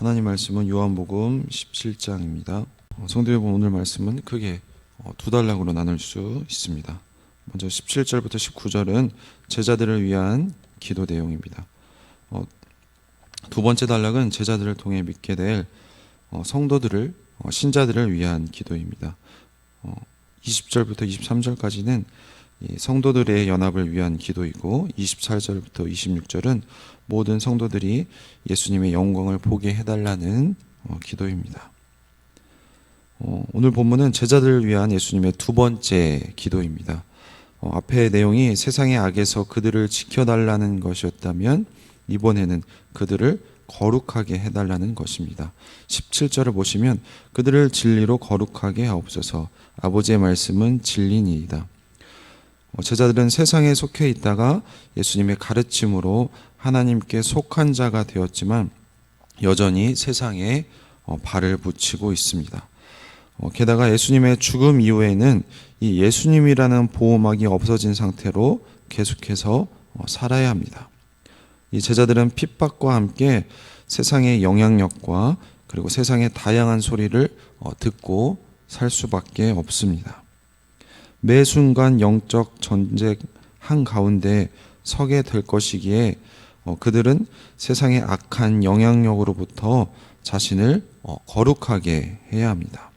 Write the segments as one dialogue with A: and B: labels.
A: 하나님 말씀은 요한복음 17장입니다. 성도 여러분, 오늘 말씀은 크게 두 단락으로 나눌 수 있습니다. 먼저 17절부터 19절은 제자들을 위한 기도 내용입니다. 두 번째 단락은 제자들을 통해 믿게 될 성도들을, 신자들을 위한 기도입니다. 20절부터 23절까지는 성도들의 연합을 위한 기도이고, 24절부터 26절은 모든 성도들이 예수님의 영광을 보게 해달라는 기도입니다. 오늘 본문은 제자들을 위한 예수님의 두 번째 기도입니다. 앞의 내용이 세상의 악에서 그들을 지켜달라는 것이었다면 이번에는 그들을 거룩하게 해달라는 것입니다. 17절을 보시면 그들을 진리로 거룩하게 하옵소서. 아버지의 말씀은 진리니이다. 제자들은 세상에 속해 있다가 예수님의 가르침으로 하나님께 속한 자가 되었지만 여전히 세상에 발을 붙이고 있습니다. 게다가 예수님의 죽음 이후에는 이 예수님이라는 보호막이 없어진 상태로 계속해서 살아야 합니다. 이 제자들은 핍박과 함께 세상의 영향력과 그리고 세상의 다양한 소리를 듣고 살 수밖에 없습니다. 매 순간 영적 전쟁 한가운데 서게 될 것이기에 그들은 세상의 악한 영향력으로부터 자신을 거룩하게 해야 합니다.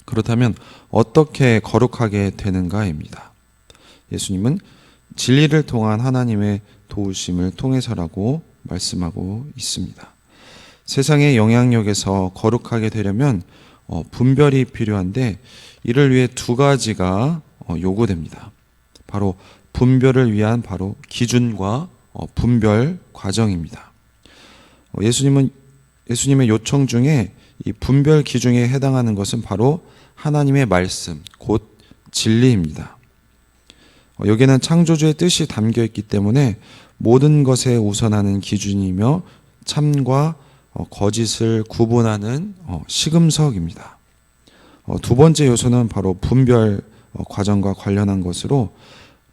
A: 그렇다면 어떻게 거룩하게 되는가입니다. 예수님은 진리를 통한 하나님의 도우심을 통해서라고 말씀하고 있습니다. 세상의 영향력에서 거룩하게 되려면 분별이 필요한데 이를 위해 두 가지가 요구됩니다. 바로 분별을 위한 바로 기준과 분별 과정입니다. 예수님의 요청 중에 이 분별 기준에 해당하는 것은 바로 하나님의 말씀, 곧 진리입니다. 여기에는 창조주의 뜻이 담겨 있기 때문에 모든 것에 우선하는 기준이며 참과 거짓을 구분하는 시금석입니다. 두 번째 요소는 바로 분별 과정과 관련한 것으로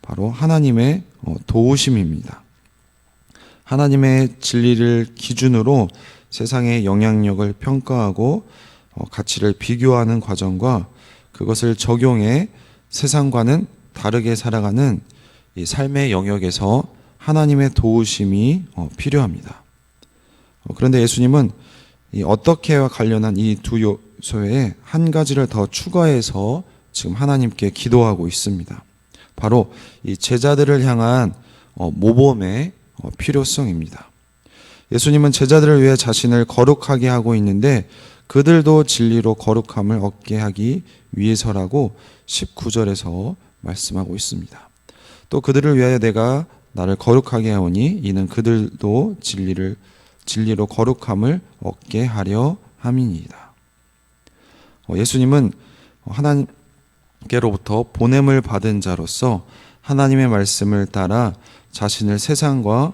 A: 바로 하나님의 도우심입니다. 하나님의 진리를 기준으로 세상의 영향력을 평가하고 가치를 비교하는 과정과 그것을 적용해 세상과는 다르게 살아가는 이 삶의 영역에서 하나님의 도우심이 필요합니다. 그런데 예수님은 어떻게와 관련한 이 두 요소에 한 가지를 더 추가해서 지금 하나님께 기도하고 있습니다. 바로 이 제자들을 향한 모범의 필요성입니다. 예수님은 제자들을 위해 자신을 거룩하게 하고 있는데 그들도 진리로 거룩함을 얻게 하기 위해서라고 19절에서 말씀하고 있습니다. 또 그들을 위하여 내가 나를 거룩하게 하오니 이는 그들도 진리로 거룩함을 얻게 하려 함이니이다. 예수님은 하나님께로부터 보냄을 받은 자로서 하나님의 말씀을 따라 자신을 세상과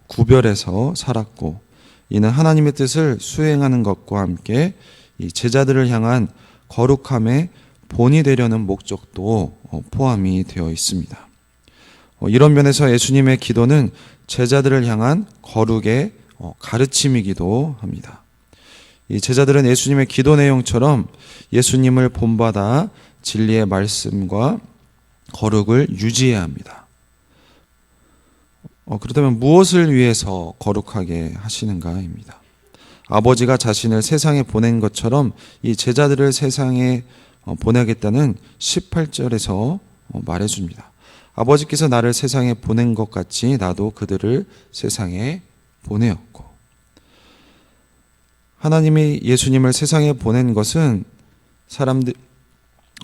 A: 구별해서 살았고, 이는 하나님의 뜻을 수행하는 것과 함께 이 제자들을 향한 거룩함의 본이 되려는 목적도 포함이 되어 있습니다. 이런 면에서 예수님의 기도는 제자들을 향한 거룩의 가르침이기도 합니다. 이 제자들은 예수님의 기도 내용처럼 예수님을 본받아 진리의 말씀과 거룩을 유지해야 합니다. 그렇다면 무엇을 위해서 거룩하게 하시는가입니다. 아버지가 자신을 세상에 보낸 것처럼 이 제자들을 세상에 보내겠다는 18절에서 말해줍니다. 아버지께서 나를 세상에 보낸 것 같이 나도 그들을 세상에 보내었고, 하나님이 예수님을 세상에 보낸 것은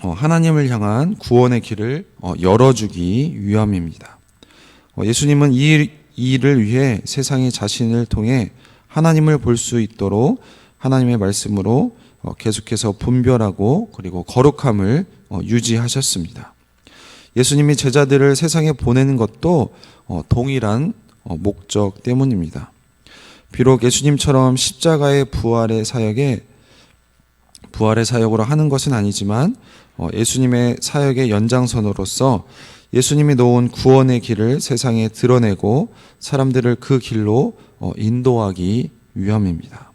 A: 하나님을 향한 구원의 길을 열어주기 위함입니다. 예수님은 이 일을 위해 세상이 자신을 통해 하나님을 볼 수 있도록 하나님의 말씀으로 계속해서 분별하고 그리고 거룩함을 유지하셨습니다. 예수님이 제자들을 세상에 보내는 것도 동일한 목적 때문입니다. 비록 예수님처럼 십자가의 부활의 사역으로 하는 것은 아니지만 예수님의 사역의 연장선으로서 예수님이 놓은 구원의 길을 세상에 드러내고 사람들을 그 길로 인도하기 위함입니다.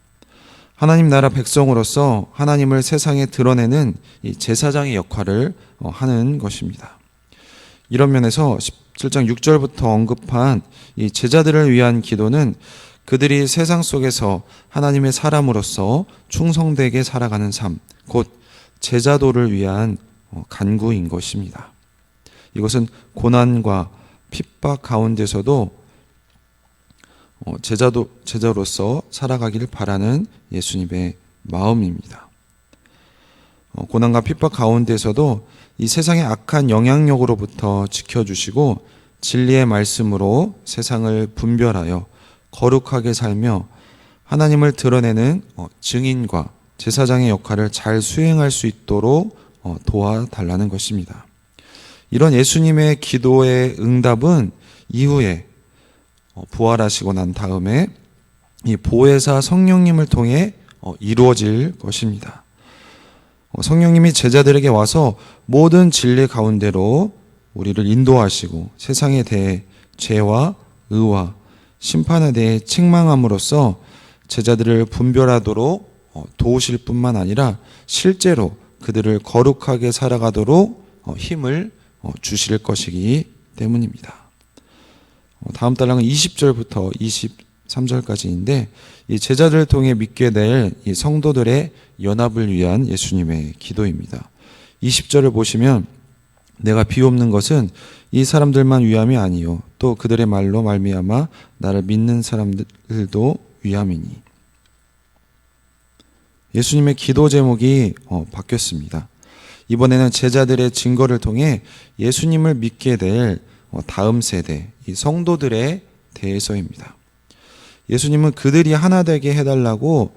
A: 하나님 나라 백성으로서 하나님을 세상에 드러내는 이 제사장의 역할을 하는 것입니다. 이런 면에서 17장 6절부터 언급한 이 제자들을 위한 기도는 그들이 세상 속에서 하나님의 사람으로서 충성되게 살아가는 삶, 곧 제자도를 위한 간구인 것입니다. 이것은 고난과 핍박 가운데서도 제자로서 살아가기를 바라는 예수님의 마음입니다. 고난과 핍박 가운데서도 이 세상의 악한 영향력으로부터 지켜주시고 진리의 말씀으로 세상을 분별하여 거룩하게 살며 하나님을 드러내는 증인과 제사장의 역할을 잘 수행할 수 있도록 도와달라는 것입니다. 이런 예수님의 기도의 응답은 이후에 부활하시고 난 다음에 이 보혜사 성령님을 통해 이루어질 것입니다. 성령님이 제자들에게 와서 모든 진리 가운데로 우리를 인도하시고 세상에 대해 죄와 의와 심판에 대해 책망함으로써 제자들을 분별하도록 도우실 뿐만 아니라 실제로 그들을 거룩하게 살아가도록 힘을 주실 것이기 때문입니다. 다음 달랑은 20절부터 23절까지인데 이 제자들을 통해 믿게 될 이 성도들의 연합을 위한 예수님의 기도입니다. 20절을 보시면 내가 비옵는 것은 이 사람들만 위함이 아니요 또 그들의 말로 말미암아 나를 믿는 사람들도 위함이니. 예수님의 기도 제목이 바뀌었습니다. 이번에는 제자들의 증거를 통해 예수님을 믿게 될 다음 세대 이 성도들에 대해서입니다. 예수님은 그들이 하나 되게 해달라고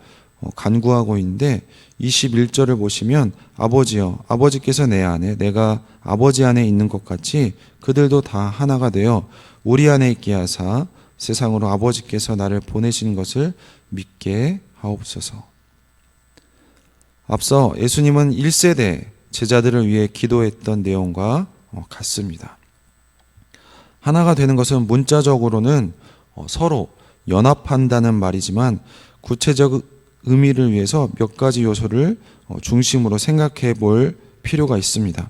A: 간구하고 있는데 21절을 보시면 아버지여 아버지께서 내 안에 내가 아버지 안에 있는 것 같이 그들도 다 하나가 되어 우리 안에 있게 하사 세상으로 아버지께서 나를 보내신 것을 믿게 하옵소서. 앞서 예수님은 1세대 제자들을 위해 기도했던 내용과 같습니다. 하나가 되는 것은 문자적으로는 서로 연합한다는 말이지만 구체적 의미를 위해서 몇 가지 요소를 중심으로 생각해 볼 필요가 있습니다.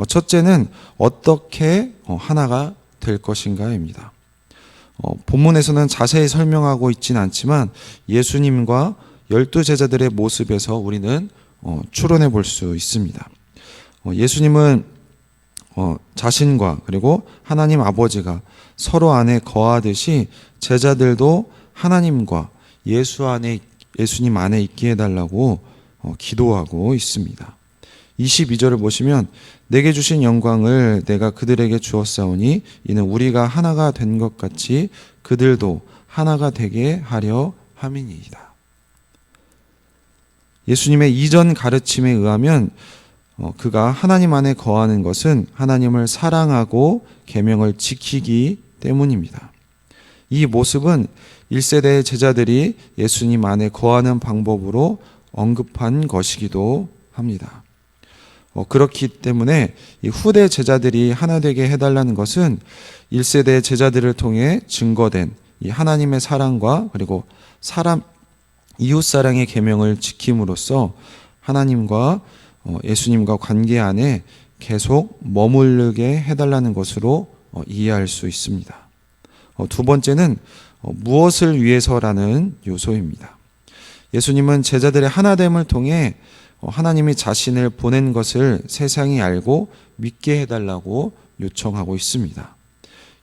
A: 첫째는 어떻게 하나가 될 것인가입니다. 본문에서는 자세히 설명하고 있지는 않지만 예수님과 12제자들의 모습에서 우리는 추론해 볼 수 있습니다. 예수님은 자신과 그리고 하나님 아버지가 서로 안에 거하듯이 제자들도 하나님과 예수님 안에 있게 해달라고 기도하고 있습니다. 22절을 보시면 내게 주신 영광을 내가 그들에게 주었사오니 이는 우리가 하나가 된 것 같이 그들도 하나가 되게 하려 함이니이다. 예수님의 이전 가르침에 의하면 그가 하나님 안에 거하는 것은 하나님을 사랑하고 계명을 지키기 때문입니다. 이 모습은 1세대 제자들이 예수님 안에 거하는 방법으로 언급한 것이기도 합니다. 그렇기 때문에 이 후대 제자들이 하나 되게 해달라는 것은 1세대 제자들을 통해 증거된 이 하나님의 사랑과 그리고 이웃사랑의 계명을 지킴으로써 하나님과 예수님과 관계 안에 계속 머무르게 해달라는 것으로 이해할 수 있습니다. 두 번째는 무엇을 위해서라는 요소입니다. 예수님은 제자들의 하나됨을 통해 하나님이 자신을 보낸 것을 세상이 알고 믿게 해달라고 요청하고 있습니다.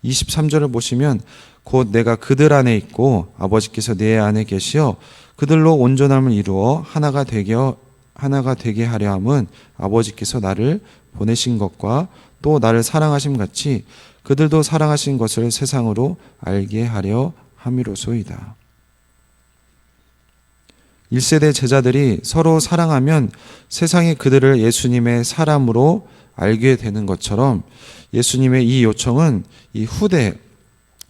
A: 23절을 보시면 곧 내가 그들 안에 있고 아버지께서 내 안에 계시어 그들로 온전함을 이루어 하나가 되게 하려 함은 아버지께서 나를 보내신 것과 또 나를 사랑하심 같이 그들도 사랑하신 것을 세상으로 알게 하려 함이로소이다. 1세대 제자들이 서로 사랑하면 세상이 그들을 예수님의 사람으로 알게 되는 것처럼 예수님의 이 요청은 이 후대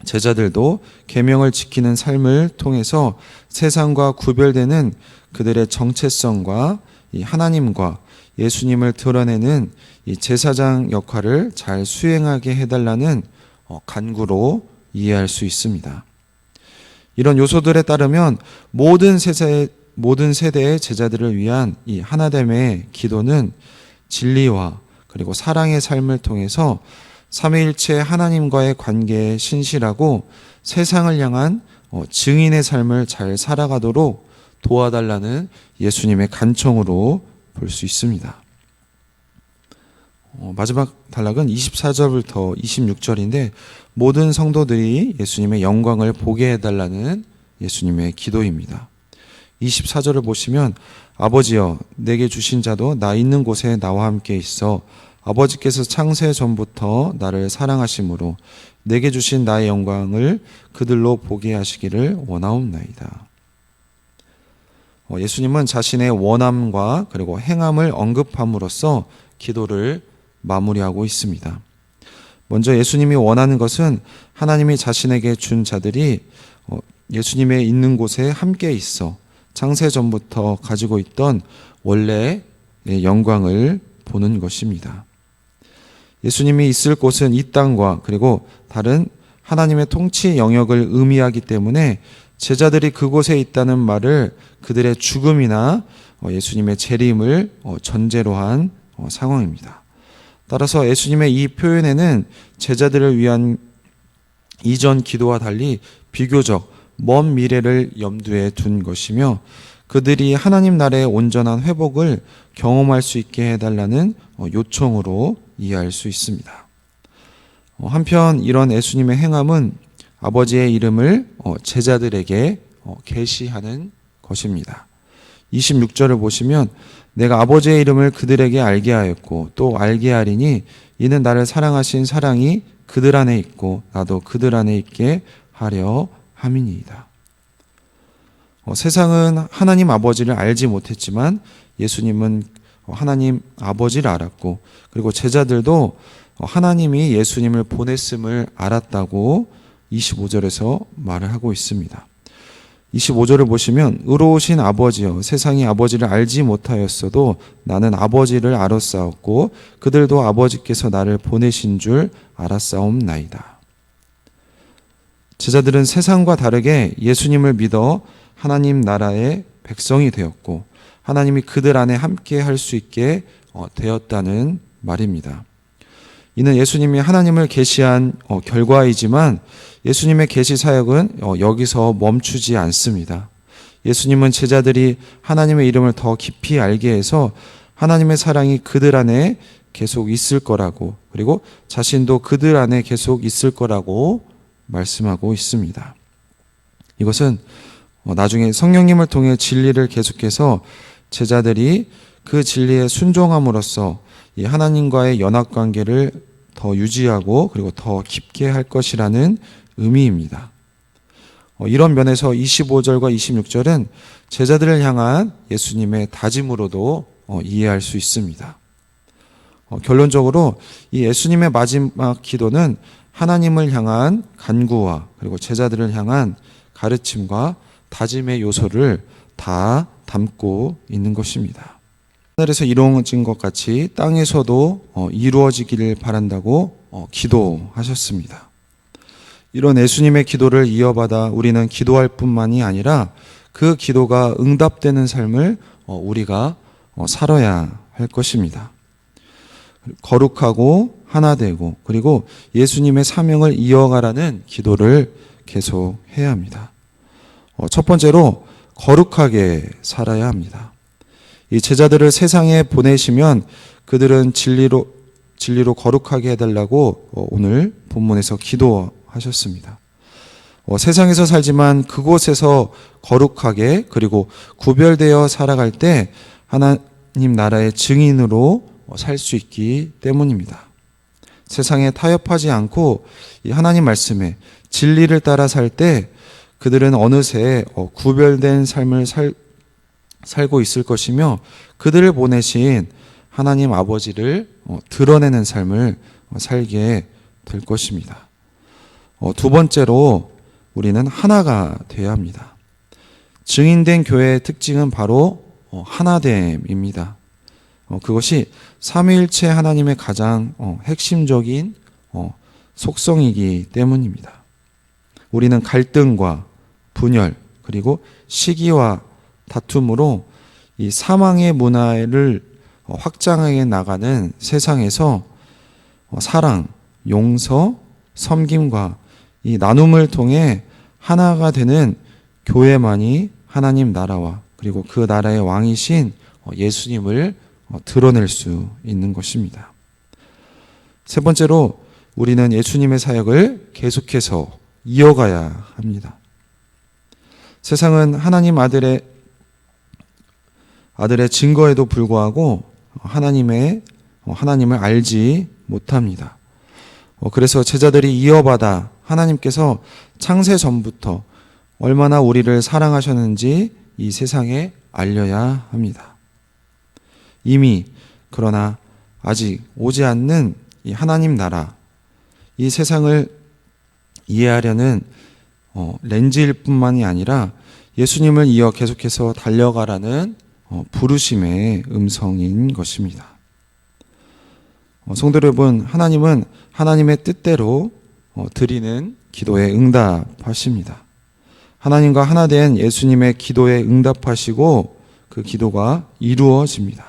A: 제자들도 계명을 지키는 삶을 통해서 세상과 구별되는 그들의 정체성과 이 하나님과 예수님을 드러내는 이 제사장 역할을 잘 수행하게 해달라는 간구로 이해할 수 있습니다. 이런 요소들에 따르면 모든 모든 세대의 제자들을 위한 이 하나됨의 기도는 진리와 그리고 사랑의 삶을 통해서 삼위일체 하나님과의 관계에 신실하고 세상을 향한 증인의 삶을 잘 살아가도록 도와달라는 예수님의 간청으로 볼 수 있습니다. 마지막 단락은 24절부터 26절인데 모든 성도들이 예수님의 영광을 보게 해달라는 예수님의 기도입니다. 24절을 보시면 아버지여 내게 주신 자도 나 있는 곳에 나와 함께 있어 아버지께서 창세 전부터 나를 사랑하심으로 내게 주신 나의 영광을 그들로 보게 하시기를 원하옵나이다. 예수님은 자신의 원함과 그리고 행함을 언급함으로써 기도를 마무리하고 있습니다. 먼저 예수님이 원하는 것은 하나님이 자신에게 준 자들이 예수님의 있는 곳에 함께 있어 창세 전부터 가지고 있던 원래의 영광을 보는 것입니다. 예수님이 있을 곳은 이 땅과 그리고 다른 하나님의 통치 영역을 의미하기 때문에 제자들이 그곳에 있다는 말을 그들의 죽음이나 예수님의 재림을 전제로 한 상황입니다. 따라서 예수님의 이 표현에는 제자들을 위한 이전 기도와 달리 비교적 먼 미래를 염두에 둔 것이며 그들이 하나님 나라의 온전한 회복을 경험할 수 있게 해달라는 요청으로 이해할 수 있습니다. 한편 이런 예수님의 행함은 아버지의 이름을 제자들에게 계시하는 것입니다. 26절을 보시면 내가 아버지의 이름을 그들에게 알게 하였고 또 알게 하리니 이는 나를 사랑하신 사랑이 그들 안에 있고 나도 그들 안에 있게 하려 함이니이다. 세상은 하나님 아버지를 알지 못했지만 예수님은 하나님 아버지를 알았고 그리고 제자들도 하나님이 예수님을 보냈음을 알았다고 25절에서 말을 하고 있습니다. 25절을 보시면 의로우신 아버지여 세상이 아버지를 알지 못하였어도 나는 아버지를 알았사옵고 그들도 아버지께서 나를 보내신 줄 알았사옵나이다. 제자들은 세상과 다르게 예수님을 믿어 하나님 나라의 백성이 되었고 하나님이 그들 안에 함께 할 수 있게 되었다는 말입니다. 이는 예수님이 하나님을 계시한 결과이지만 예수님의 계시 사역은 여기서 멈추지 않습니다. 예수님은 제자들이 하나님의 이름을 더 깊이 알게 해서 하나님의 사랑이 그들 안에 계속 있을 거라고 그리고 자신도 그들 안에 계속 있을 거라고 말씀하고 있습니다. 이것은 나중에 성령님을 통해 진리를 계속해서 제자들이 그 진리에 순종함으로써 이 하나님과의 연합관계를 더 유지하고 그리고 더 깊게 할 것이라는 의미입니다. 이런 면에서 25절과 26절은 제자들을 향한 예수님의 다짐으로도 이해할 수 있습니다. 결론적으로 이 예수님의 마지막 기도는 하나님을 향한 간구와 그리고 제자들을 향한 가르침과 다짐의 요소를 다 담고 있는 것입니다. 하늘에서 이루어진 것 같이 땅에서도 이루어지기를 바란다고 기도하셨습니다. 이런 예수님의 기도를 이어받아 우리는 기도할 뿐만이 아니라 그 기도가 응답되는 삶을 우리가 살아야 할 것입니다. 거룩하고 하나 되고 그리고 예수님의 사명을 이어가라는 기도를 계속 해야 합니다. 첫 번째로 거룩하게 살아야 합니다. 이 제자들을 세상에 보내시면 그들은 진리로 거룩하게 해달라고 오늘 본문에서 기도하셨습니다. 세상에서 살지만 그곳에서 거룩하게 그리고 구별되어 살아갈 때 하나님 나라의 증인으로 살 수 있기 때문입니다. 세상에 타협하지 않고 이 하나님 말씀에 진리를 따라 살 때 그들은 어느새 구별된 삶을 살고 있을 것이며 그들을 보내신 하나님 아버지를 드러내는 삶을 살게 될 것입니다. 두 번째로 우리는 하나가 되어야 합니다. 증인된 교회의 특징은 바로 하나됨입니다. 그것이 삼위일체 하나님의 가장 핵심적인 속성이기 때문입니다. 우리는 갈등과 분열 그리고 시기와 다툼으로 이 사망의 문화를 확장해 나가는 세상에서 사랑, 용서, 섬김과 이 나눔을 통해 하나가 되는 교회만이 하나님 나라와 그리고 그 나라의 왕이신 예수님을 드러낼 수 있는 것입니다. 세 번째로 우리는 예수님의 사역을 계속해서 이어가야 합니다. 세상은 하나님 아들의 증거에도 불구하고 하나님을 알지 못합니다. 그래서 제자들이 이어받아 하나님께서 창세 전부터 얼마나 우리를 사랑하셨는지 이 세상에 알려야 합니다. 이미 그러나 아직 오지 않는 이 하나님 나라, 이 세상을 이해하려는 렌즈일 뿐만이 아니라 예수님을 이어 계속해서 달려가라는 부르심의 음성인 것입니다. 성도 여러분, 하나님은 하나님의 뜻대로 드리는 기도에 응답하십니다. 하나님과 하나 된 예수님의 기도에 응답하시고 그 기도가 이루어집니다.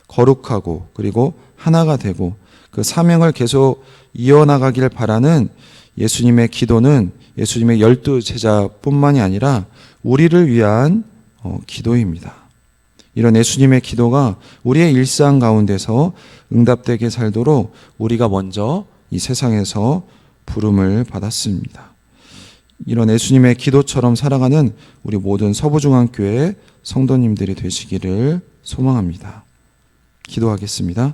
A: 거룩하고 그리고 하나가 되고 그 사명을 계속 이어나가길 바라는 예수님의 기도는 예수님의 12 제자뿐만이 아니라 우리를 위한 기도입니다. 이런 예수님의 기도가 우리의 일상 가운데서 응답되게 살도록 우리가 먼저 이 세상에서 부름을 받았습니다. 이런 예수님의 기도처럼 살아가는 우리 모든 서부중앙교회 성도님들이 되시기를 소망합니다. 기도하겠습니다.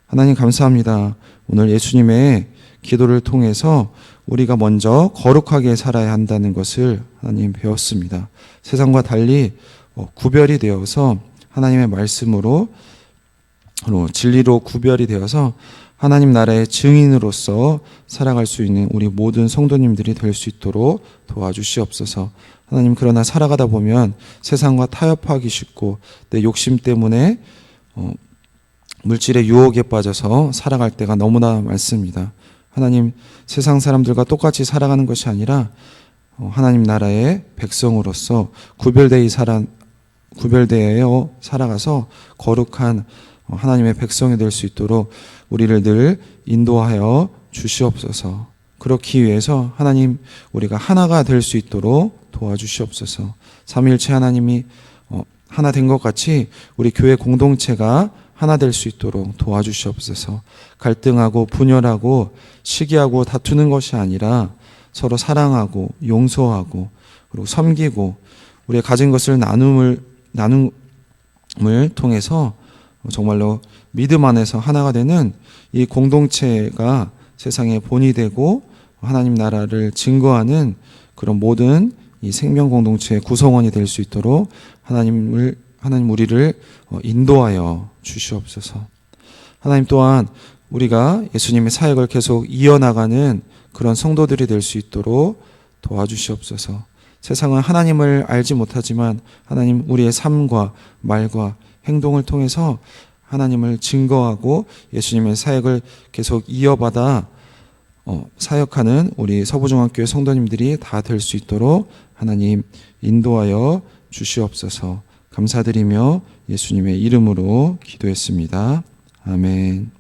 A: 하나님 감사합니다. 오늘 예수님의 기도를 통해서 우리가 먼저 거룩하게 살아야 한다는 것을 하나님 배웠습니다. 세상과 달리 구별이 되어서 하나님의 말씀으로 진리로 구별이 되어서 하나님 나라의 증인으로서 살아갈 수 있는 우리 모든 성도님들이 될 수 있도록 도와주시옵소서. 하나님, 그러나 살아가다 보면 세상과 타협하기 쉽고 내 욕심 때문에 물질의 유혹에 빠져서 살아갈 때가 너무나 많습니다. 하나님, 세상 사람들과 똑같이 살아가는 것이 아니라 하나님 나라의 백성으로서 구별되어 살아가서 거룩한 하나님의 백성이 될 수 있도록 우리를 늘 인도하여 주시옵소서. 그렇기 위해서 하나님, 우리가 하나가 될 수 있도록 도와주시옵소서. 삼위일체 하나님이 하나 된 것 같이 우리 교회 공동체가 하나 될 수 있도록 도와주시옵소서. 갈등하고 분열하고 시기하고 다투는 것이 아니라 서로 사랑하고 용서하고 그리고 섬기고 우리의 가진 것을 나눔을 통해서 정말로 믿음 안에서 하나가 되는 이 공동체가 세상의 본이 되고 하나님 나라를 증거하는 그런 모든 이 생명 공동체의 구성원이 될 수 있도록 하나님 우리를 인도하여 주시옵소서. 하나님 또한 우리가 예수님의 사역을 계속 이어나가는 그런 성도들이 될 수 있도록 도와주시옵소서. 세상은 하나님을 알지 못하지만 하나님, 우리의 삶과 말과 행동을 통해서 하나님을 증거하고 예수님의 사역을 계속 이어받아 사역하는 우리 서부중앙교회 성도님들이 다 될 수 있도록 하나님 인도하여 주시옵소서. 감사드리며 예수님의 이름으로 기도했습니다. 아멘.